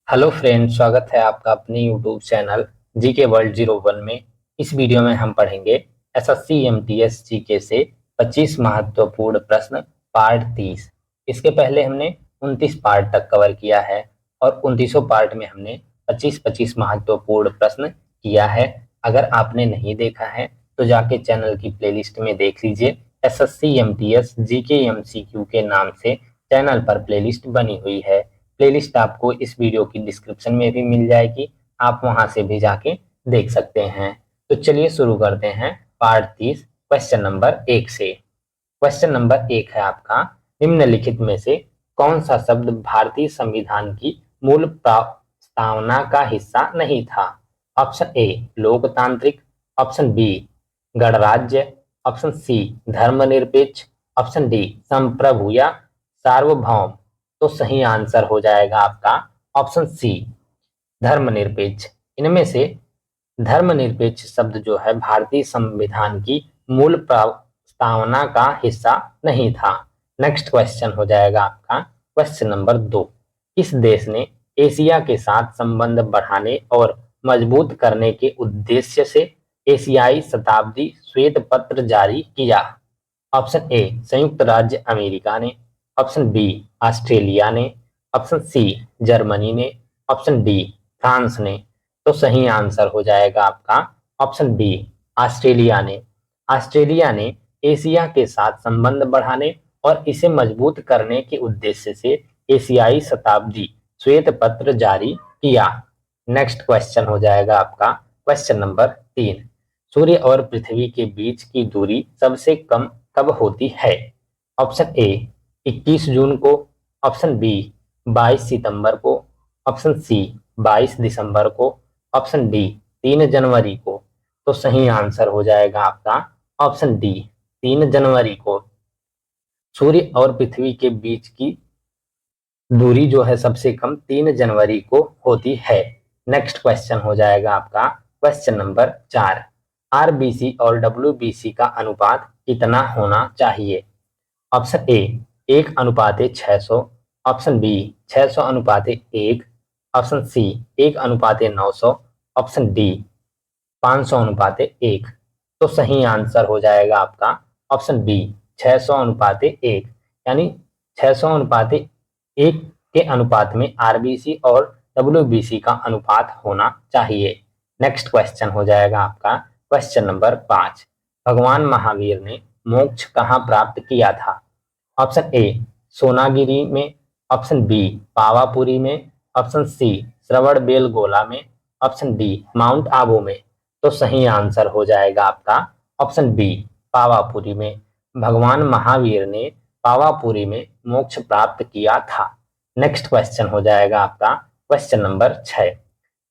Hello friend, स्वागत है आपका अपने यूट्यूब चैनल जीके वर्ल्ड 01 में। इस वीडियो में हम पढ़ेंगे एसएससी एमटीएस जीके से 25 महत्वपूर्ण प्रश्न पार्ट 30। इसके पहले हमने 29 पार्ट तक कवर किया है और 29 पार्ट में हमने 25-25 महत्वपूर्ण प्रश्न किया है। अगर आपने नहीं देखा है तो जाके चैनल की प्लेलिस्ट में देख लीजिए। एसएससी एमटीएस जीके एमसीक्यू के नाम से चैनल पर प्लेलिस्ट बनी हुई है। प्लेलिस्ट आपको इस वीडियो की डिस्क्रिप्शन में भी मिल जाएगी, आप वहां से भी जाके देख सकते हैं। तो चलिए शुरू करते हैं पार्ट 30 क्वेश्चन नंबर 1 से। क्वेश्चन नंबर 1 है आपका, निम्नलिखित में से कौन सा शब्द भारतीय संविधान की मूल प्रस्तावना का हिस्सा नहीं था? ऑप्शन ए लोकतांत्रिक, ऑप्शन बी गणराज्य, ऑप्शन सी धर्मनिरपेक्ष, ऑप्शन डी संप्रभु या सार्वभौम। तो सही आंसर हो जाएगा आपका ऑप्शन सी धर्मनिरपेक्ष। इनमें से धर्मनिरपेक्ष शब्द जो है भारतीय संविधान की मूल प्रस्तावना का हिस्सा नहीं था। नेक्स्ट क्वेश्चन हो जाएगा आपका क्वेश्चन नंबर 2। किस देश ने एशिया के साथ संबंध बढ़ाने और मजबूत करने के उद्देश्य से एशियाई शताब्दी श्वेत पत्र जारी किया? ऑप्शन ए संयुक्त राज्य अमेरिका ने, ऑप्शन बी ऑस्ट्रेलिया ने, ऑप्शन सी जर्मनी ने, ऑप्शन डी फ्रांस ने। तो सही आंसर हो जाएगा आपका ऑप्शन बी ऑस्ट्रेलिया ने। ऑस्ट्रेलिया ने एशिया के साथ संबंध बढ़ाने और इसे मजबूत करने के उद्देश्य से एशियाई शताब्दी श्वेत पत्र जारी किया। नेक्स्ट क्वेश्चन हो जाएगा आपका क्वेश्चन नंबर 3। सूर्य और पृथ्वी के बीच की दूरी सबसे कम कब होती है? ऑप्शन ए 21 जून को, ऑप्शन बी 22 सितंबर को, ऑप्शन सी 22 दिसंबर को, ऑप्शन डी 3 जनवरी को। तो सही आंसर हो जाएगा आपका ऑप्शन डी 3 जनवरी को। सूर्य और पृथ्वी के बीच की दूरी जो है सबसे कम 3 जनवरी को होती है। नेक्स्ट क्वेश्चन हो जाएगा आपका क्वेश्चन नंबर 4। आरबीसी और डब्ल्यूबीसी का अनुपात कितना होना चाहिए? Option A 1:600, option B 600:1, option C 1:900, option D 500:1। तो सही आंसर हो जाएगा आपका ऑप्शन बी 600:1। यानी 600:1 के अनुपात में आरबीसी और डब्ल्यूबीसी का अनुपात होना चाहिए। नेक्स्ट क्वेश्चन हो जाएगा आपका क्वेश्चन नंबर 5। भगवान महावीर ने मोक्ष कहाँ प्राप्त किया था? ऑप्शन ए सोनागिरी में, ऑप्शन बी पावापुरी में, ऑप्शन सी श्रवण बेलगोला में, ऑप्शन डी माउंट आबू में। तो सही आंसर हो जाएगा आपका ऑप्शन बी पावापुरी में। भगवान महावीर ने पावापुरी में मोक्ष प्राप्त किया था। नेक्स्ट क्वेश्चन हो जाएगा आपका क्वेश्चन नंबर 6।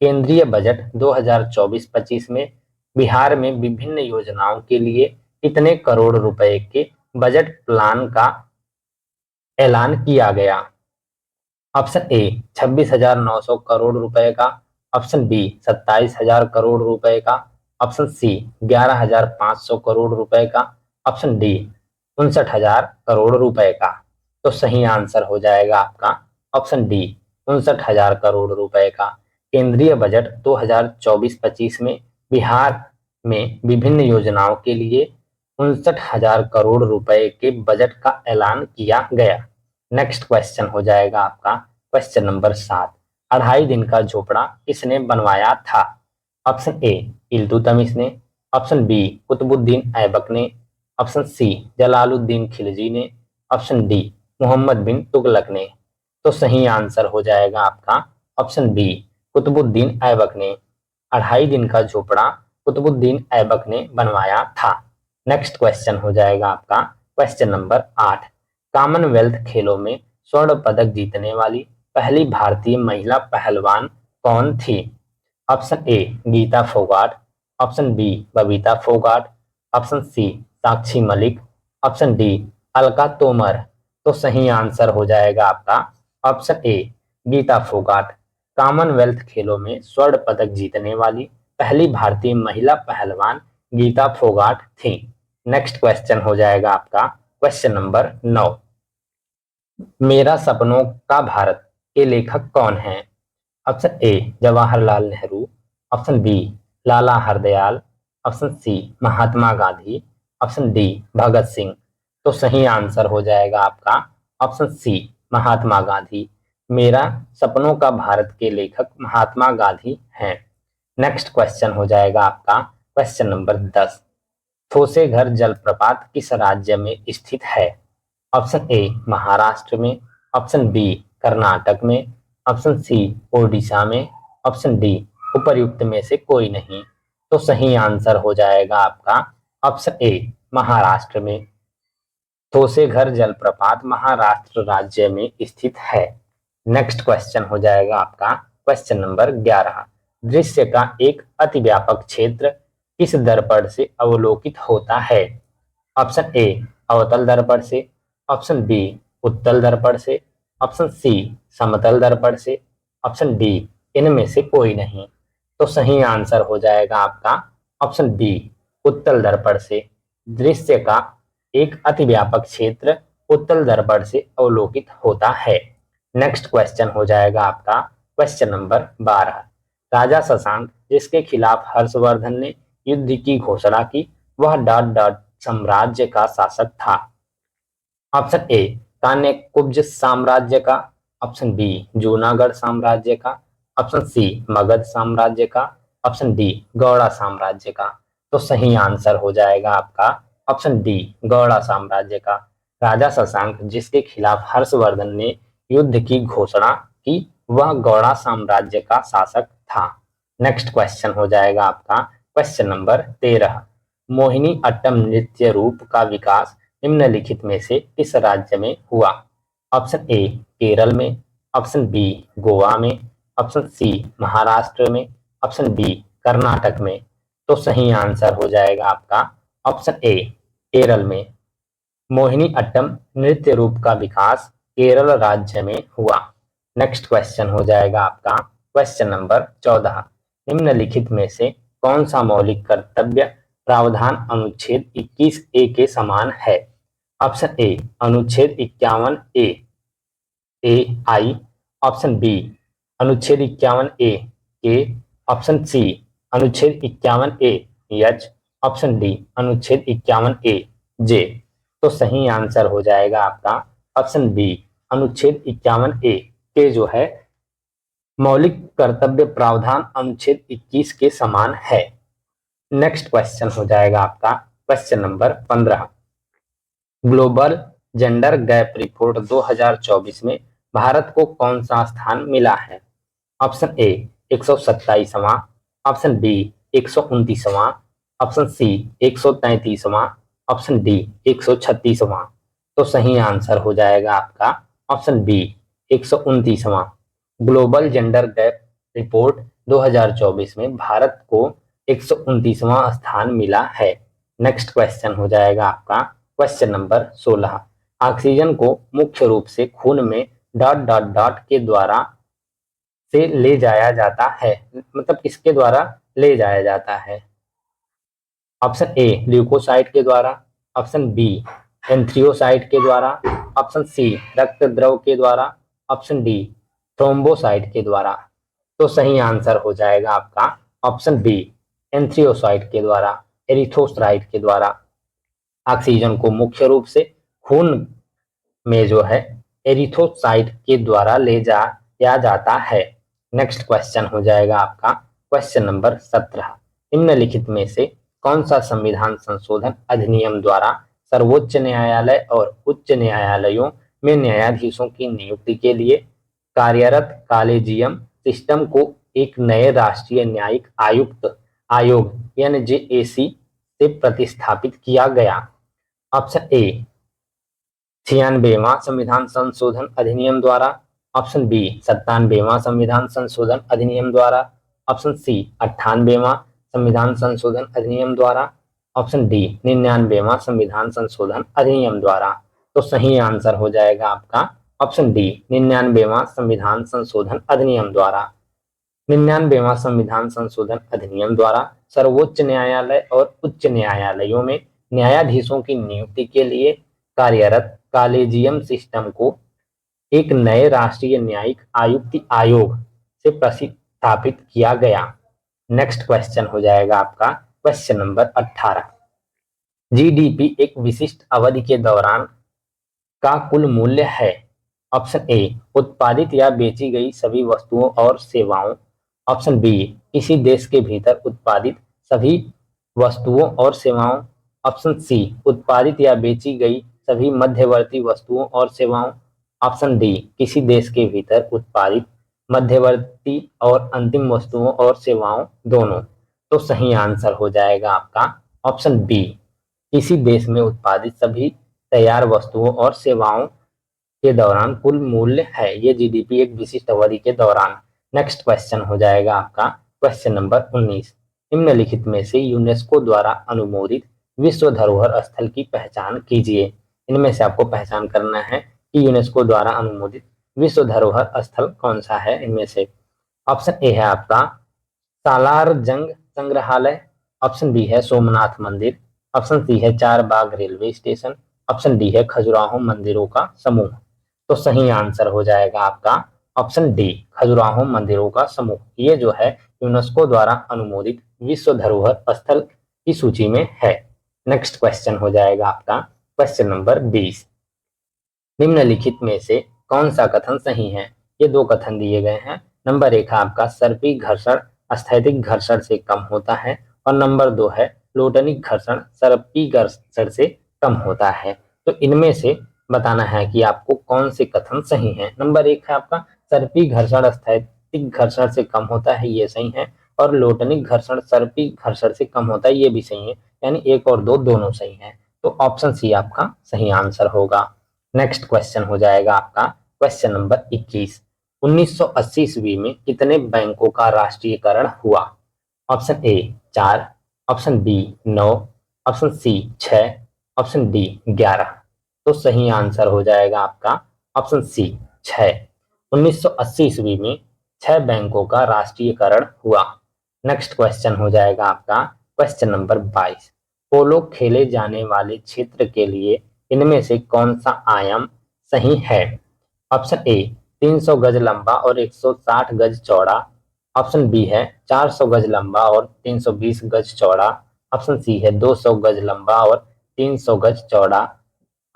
केंद्रीय बजट 2024-25 में बिहार में विभिन्न योजनाओं के लिए कितने करोड़ रुपए के बजट प्लान का ऐलान किया गया? ऑप्शन ए 26,900 करोड़ रुपए का, ऑप्शन बी 27,000 करोड़ रुपए का, ऑप्शन सी 11,500 करोड़ रुपए का, ऑप्शन डी 59,000 करोड़ रुपए का। तो सही आंसर हो जाएगा आपका ऑप्शन डी 59,000 करोड़ रुपए का। केंद्रीय बजट 2024-25 में बिहार में विभिन्न योजनाओं के लिए 59,000 करोड़ रुपए के बजट का ऐलान किया गया। नेक्स्ट क्वेश्चन हो जाएगा आपका क्वेश्चन नंबर 7। 2.5 दिन का झोपड़ा किसने बनवाया था? ऑप्शन ए इल्तुतमिश ने, ऑप्शन बी कुतुबुद्दीन ऐबक ने, ऑप्शन सी जलालुद्दीन खिलजी ने, ऑप्शन डी मोहम्मद बिन तुगलक ने। तो सही आंसर हो जाएगा आपका ऑप्शन बी कुतुबुद्दीन ऐबक ने। 2.5 दिन का झोपड़ा कुतुबुद्दीन ऐबक ने बनवाया था। नेक्स्ट क्वेश्चन हो जाएगा आपका क्वेश्चन नंबर 8। कॉमनवेल्थ खेलों में स्वर्ण पदक जीतने वाली पहली भारतीय महिला पहलवान कौन थी? Option A Geeta Phogat, option B Babita Phogat, option C Sakshi Malik, option D Alka Tomar. तो सही आंसर हो जाएगा आपका option A Geeta Phogat. Commonwealth खेलों में स्वर्ण पदक जीतने वाली पहली भारतीय महिला पहलवान गीता फोगाट थी। नेक्स्ट क्वेश्चन हो जाएगा आपका क्वेश्चन नंबर 9। मेरा सपनों का भारत के लेखक कौन है? Option A Jawaharlal Nehru, option B Lala Hardayal, option C Mahatma Gandhi, option D Bhagat Singh. तो सही आंसर हो जाएगा आपका ऑप्शन सी महात्मा गांधी। मेरा सपनों का भारत के लेखक महात्मा गांधी हैं। नेक्स्ट क्वेश्चन हो जाएगा आपका क्वेश्चन नंबर 10। ठोसेघर जलप्रपात किस राज्य में स्थित है? ऑप्शन ए महाराष्ट्र में, ऑप्शन बी कर्नाटक में, ऑप्शन सी ओडिशा में, ऑप्शन डी उपर्युक्त में से कोई नहीं। तो सही आंसर हो जाएगा आपका ऑप्शन ए महाराष्ट्र में। ठोसेघर जलप्रपात महाराष्ट्र राज्य में स्थित है। नेक्स्ट क्वेश्चन हो जाएगा आपका क्वेश्चन नंबर 11। दृश्य का एक अतिव्यापक क्षेत्र किस दर्पण से अवलोकित होता है? ऑप्शन ए अवतल दर्पण से, ऑप्शन बी उत्तल दर्पण से, ऑप्शन सी समतल दर्पण से, ऑप्शन डी इनमें से कोई नहीं। तो सही आंसर हो जाएगा आपका ऑप्शन बी उत्तल दर्पण से। दृश्य का एक अतिव्यापक क्षेत्र उत्तल दर्पण से अवलोकित होता है। नेक्स्ट क्वेश्चन हो जाएगा आपका क्वेश्चन नंबर 12। राजा शशांक जिसके खिलाफ हर्षवर्धन ने युद्ध की घोषणा की वह डॉट डॉट साम्राज्य का शासक था। ऑप्शन ए कान्यकुब्ज साम्राज्य का, ऑप्शन बी जूनागढ़ साम्राज्य का, ऑप्शन सी मगध साम्राज्य का, ऑप्शन डी गौड़ा साम्राज्य का। तो सही आंसर हो जाएगा आपका ऑप्शन डी गौड़ा साम्राज्य का। राजा शशांक जिसके खिलाफ हर्षवर्धन ने युद्ध की घोषणा की वह गौड़ा साम्राज्य का शासक था। नेक्स्ट क्वेश्चन हो जाएगा आपका क्वेश्चन नंबर 13। मोहिनी अट्टम नृत्य रूप का विकास निम्नलिखित में से किस राज्य में हुआ? ऑप्शन ए केरल में, ऑप्शन बी गोवा में, ऑप्शन सी महाराष्ट्र में, ऑप्शन डी कर्नाटक में। तो सही आंसर हो जाएगा आपका ऑप्शन ए केरल में। मोहिनी अट्टम नृत्य रूप का विकास केरल राज्य में हुआ। नेक्स्ट क्वेश्चन हो जाएगा आपका क्वेश्चन नंबर 14। निम्नलिखित में से कौन सा मौलिक कर्तव्य प्रावधान अनुच्छेद 21 ए के समान है? ऑप्शन ए अनुच्छेद 51 ए आई, ऑप्शन बी अनुच्छेद 51 ए के, ऑप्शन सी अनुच्छेद 51 ए एच, ऑप्शन डी अनुच्छेद 51 ए जे। तो सही आंसर हो जाएगा आपका ऑप्शन बी अनुच्छेद 51 ए के जो है मौलिक कर्तव्य प्रावधान अनुच्छेद 21 के समान है। नेक्स्ट क्वेश्चन हो जाएगा आपका question number 15। Global gender gap report 2024 में भारत को कौन सा स्थान मिला है? ऑप्शन ए 127वां, ऑप्शन बी 129वां, ऑप्शन सी 133वां, ऑप्शन डी 136वां। तो सही आंसर हो जाएगा आपका ऑप्शन बी 129वां। ग्लोबल जेंडर गैप रिपोर्ट 2024 में भारत को 129वां स्थान मिला है। नेक्स्ट क्वेश्चन हो जाएगा आपका क्वेश्चन नंबर 16। ऑक्सीजन को मुख्य रूप से खून में डॉट डॉट डॉट के द्वारा से ले जाया जाता है, मतलब किसके द्वारा ले जाया जाता है? ऑप्शन ए ल्यूकोसाइट के द्वारा, ऑप्शन बी एंथ्रियोसाइट के द्वारा, ऑप्शन सी रक्त द्रव के द्वारा, ऑप्शन डी थ्रोम्बोसाइट के द्वारा। तो सही आंसर हो जाएगा आपका ऑप्शन बी एंथ्रियोसाइट के द्वारा, एरिथ्रोसाइट के द्वारा। ऑक्सीजन को मुख्य रूप से खून में जो है एरिथ्रोसाइट के द्वारा ले जाया जाता है। नेक्स्ट क्वेश्चन हो जाएगा आपका क्वेश्चन नंबर 17। निम्नलिखित में से कौन सा संविधान संशोधन अधिनियम द्वारा सर्वोच्च न्यायालय और उच्च न्यायालयों में न्यायाधीशों की नियुक्ति के लिए कार्यरत कॉलेजियम सिस्टम को एक नए राष्ट्रीय न्यायिक आयुक्त आयोग NJAC से प्रतिस्थापित किया गया? ऑप्शन ए 96वां संविधान संशोधन अधिनियम द्वारा, ऑप्शन बी 97वां संविधान संशोधन अधिनियम द्वारा, ऑप्शन सी 98वां संविधान संशोधन अधिनियम द्वारा, ऑप्शन डी 99वां संविधान संशोधन अधिनियम द्वारा। तो सही आंसर हो जाएगा आपका ऑप्शन डी 99वां संविधान संशोधन अधिनियम द्वारा। 99वां संविधान संशोधन अधिनियम द्वारा सर्वोच्च न्यायालय और उच्च न्यायालयों में न्यायाधीशों की नियुक्ति के लिए कार्यरत कॉलेजियम सिस्टम को एक नए राष्ट्रीय न्यायिक आयुक्त आयोग से प्रतिस्थापित किया गया। नेक्स्ट क्वेश्चन हो जाएगा आपका क्वेश्चन नंबर 18। जीडीपी एक विशिष्ट अवधि के दौरान का कुल मूल्य है। ऑप्शन ए उत्पादित या बेची गई सभी वस्तुओं और सेवाओं। ऑप्शन बी किसी देश के भीतर उत्पादित सभी वस्तुओं और सेवाओं। ऑप्शन सी उत्पादित या बेची गई सभी मध्यवर्ती वस्तुओं और सेवाओं। ऑप्शन डी किसी देश के भीतर उत्पादित मध्यवर्ती और अंतिम वस्तुओं और सेवाओं दोनों। तो सही आंसर हो जाएगा आपका ऑप्शन बी, किसी देश में उत्पादित सभी तैयार वस्तुओं और सेवाओं के दौरान कुल मूल्य है। ये जीडीपी एक विशिष्ट अवधि के दौरान। नेक्स्ट क्वेश्चन हो जाएगा आपका क्वेश्चन नंबर 19। निम्नलिखित में से यूनेस्को द्वारा अनुमोदित विश्व धरोहर स्थल की पहचान कीजिए। इनमें से आपको पहचान करना है कि यूनेस्को द्वारा अनुमोदित विश्व धरोहर स्थल कौन सा है। इनमें से ऑप्शन ए है आपका सालार जंग संग्रहालय। ऑप्शन बी है सोमनाथ मंदिर। ऑप्शन सी है चार बाग रेलवे स्टेशन। ऑप्शन डी है खजुराहो मंदिरों का समूह। तो सही आंसर हो जाएगा आपका ऑप्शन डी, खजुराहो मंदिरों का समूह। ये जो है यूनेस्को द्वारा अनुमोदित विश्व धरोहर स्थल की सूची में है। नेक्स्ट क्वेश्चन हो जाएगा आपका क्वेश्चन नंबर 20। निम्नलिखित में से कौन सा कथन सही है। ये दो कथन दिए गए हैं। नंबर 1 है आपका सर्पी घर्षण स्थैतिक घर्षण से कम होता है, और नंबर 2 है प्लूटनिक घर्षण सर्पी घर्षण से कम होता है। तो इनमें से बताना है कि आपको कौन से कथन सही है। नंबर 1 है आपका सर्पी घर्षण स्थैतिक घर्षण से कम होता है, ये सही है। और लोटनिक घर्षण सर्पी घर्षण से कम होता है, ये भी सही है। यानी 1 और 2 दोनों सही है। तो ऑप्शन सी आपका सही आंसर होगा। नेक्स्ट क्वेश्चन हो जाएगा आपका क्वेश्चन नंबर 21। 1980 ईस्वी में कितने बैंकों का राष्ट्रीयकरण हुआ। Option A 4, option B 9, option C 6, option D 11। तो सही आंसर हो जाएगा आपका ऑप्शन सी 6। 1980 ईस्वी में 6 बैंकों का राष्ट्रीयकरण हुआ। नेक्स्ट क्वेश्चन हो जाएगा आपका क्वेश्चन नंबर 22। पोलो खेले जाने वाले क्षेत्र के लिए इनमें से कौन सा आयाम सही है। ऑप्शन ए 300 गज लंबा और 160 गज चौड़ा। ऑप्शन बी है 400 गज लंबा और 320 गज चौड़ा। ऑप्शन सी है 200 गज लंबा और 300 गज चौड़ा।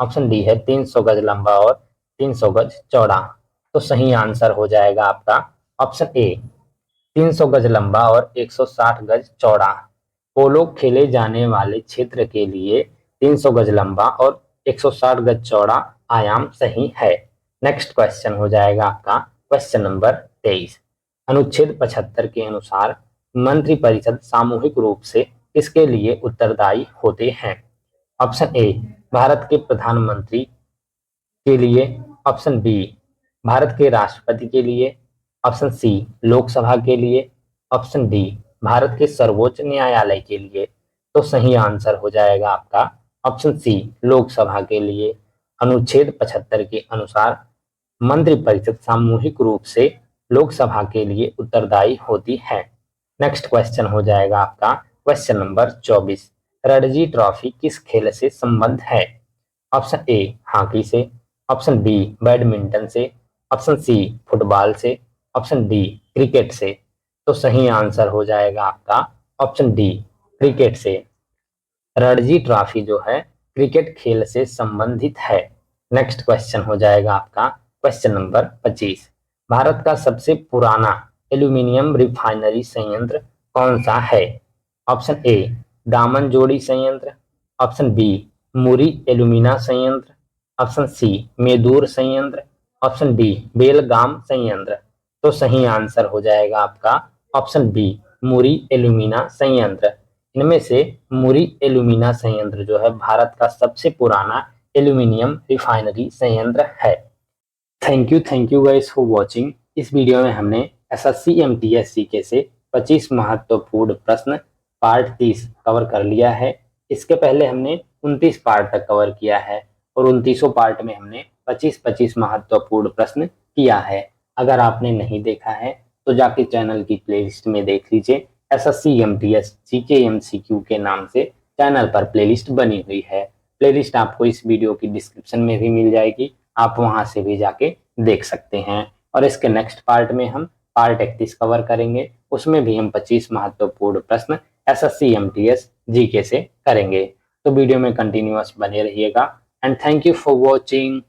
ऑप्शन डी है 300 गज लंबा और 300 गज चौड़ा। तो सही आंसर हो जाएगा आपका ऑप्शन ए 300 गज लंबा और 160 गज चौड़ा। पोलो खेले जाने वाले क्षेत्र के लिए 300 गज लंबा और 160 गज चौड़ा आयाम सही है। नेक्स्ट क्वेश्चन हो जाएगा आपका क्वेश्चन नंबर 23। अनुच्छेद 75 के अनुसार मंत्रिपरिषद सामूहिक रूप से किसके लिए उत्तरदायी होते हैं। ऑप्शन ए भारत के प्रधानमंत्री के लिए। ऑप्शन बी भारत के राष्ट्रपति के लिए। ऑप्शन सी लोकसभा के लिए। ऑप्शन डी भारत के सर्वोच्च न्यायालय के लिए। तो सही आंसर हो जाएगा आपका ऑप्शन सी लोकसभा के लिए। अनुच्छेद 75 के अनुसार मंत्रिपरिषद सामूहिक रूप से लोकसभा के लिए उत्तरदायी होती है। नेक्स्ट क्वेश्चन हो जाएगा आपका क्वेश्चन नंबर 24। रणजी ट्रॉफी किस खेल से संबंध है। ऑप्शन ए हॉकी से। ऑप्शन बी बैडमिंटन से। ऑप्शन सी फुटबॉल से। ऑप्शन डी क्रिकेट से। तो सही आंसर हो जाएगा आपका ऑप्शन डी क्रिकेट से। रणजी ट्रॉफी जो है क्रिकेट खेल से संबंधित है। नेक्स्ट क्वेश्चन हो जाएगा आपका क्वेश्चन नंबर 25। भारत का सबसे पुराना एल्यूमिनियम रिफाइनरी संयंत्र कौन सा है। ऑप्शन ए दामनजोड़ी संयंत्र। ऑप्शन बी मुरी एल्यूमिना संयंत्र। ऑप्शन सी मेदूर संयंत्र। ऑप्शन डी बेलगाम संयंत्र। तो सही आंसर हो जाएगा आपका ऑप्शन बी मुरी एल्यूमिना संयंत्र। इनमें से मुरी एल्यूमिना संयंत्र जो है भारत का सबसे पुराना एल्यूमिनियम रिफाइनरी संयंत्र है। Thank you guys for watching. इस वीडियो में हमने एसएससी एमटीएस जीके से 25 महत्वपूर्ण प्रश्न पार्ट 30 कवर कर लिया है। इसके पहले हमने 29 पार्ट तक कवर किया है और 29 पार्ट में हमने 25-25 महत्वपूर्ण प्रश्न किया है। अगर आपने नहीं देखा है तो जाके चैनल की प्लेलिस्ट में देख लीजिए। एसएससी एमटीएस जीके एमसीक्यू के नाम से चैनल पर प्लेलिस्ट बनी हुई है। प्लेलिस्ट आपको इस वीडियो की डिस्क्रिप्शन में भी मिल जाएगी, आप वहां से भी जाके देख सकते हैं। और इसके नेक्स्ट पार्ट में हम पार्ट 31 कवर करेंगे। उसमें भी हम 25 महत्वपूर्ण प्रश्न एसएससी एमटीएस जीके से करेंगे। तो वीडियो में कंटिन्यूअस बने रहिएगा and thank you for watching.